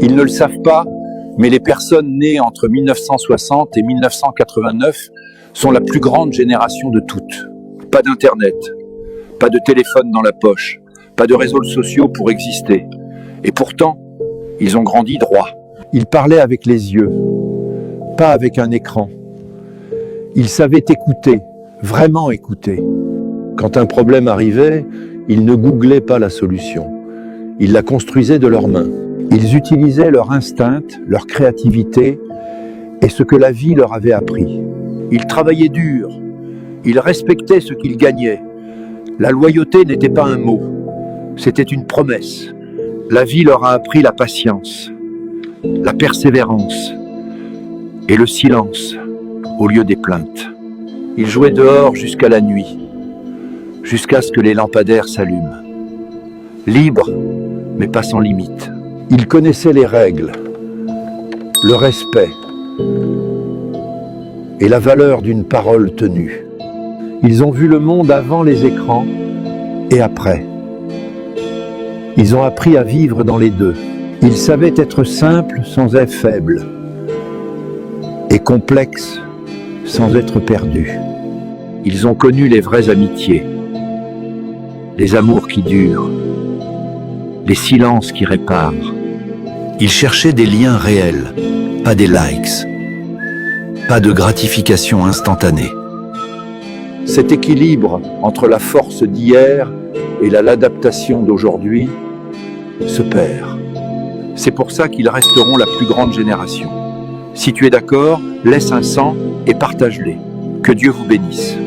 Ils ne le savent pas, mais les personnes nées entre 1960 et 1989 sont la plus grande génération de toutes. Pas d'internet, pas de téléphone dans la poche, pas de réseaux sociaux pour exister. Et pourtant, ils ont grandi droit. Ils parlaient avec les yeux, pas avec un écran. Ils savaient écouter, vraiment écouter. Quand un problème arrivait, ils ne googlaient pas la solution. Ils la construisaient de leurs mains. Ils utilisaient leur instinct, leur créativité et ce que la vie leur avait appris. Ils travaillaient dur. Ils respectaient ce qu'ils gagnaient. La loyauté n'était pas un mot, c'était une promesse. La vie leur a appris la patience, la persévérance et le silence au lieu des plaintes. Ils jouaient dehors jusqu'à la nuit, jusqu'à ce que les lampadaires s'allument. Libres, mais pas sans limite. Ils connaissaient les règles, le respect et la valeur d'une parole tenue. Ils ont vu le monde avant les écrans et après. Ils ont appris à vivre dans les deux. Ils savaient être simples sans être faibles et complexes sans être perdus. Ils ont connu les vraies amitiés, les amours qui durent, les silences qui réparent. Ils cherchaient des liens réels, pas des likes, pas de gratification instantanée. Cet équilibre entre la force d'hier et l'adaptation d'aujourd'hui se perd. C'est pour ça qu'ils resteront la plus grande génération. Si tu es d'accord, laisse un 100 et partage-les. Que Dieu vous bénisse.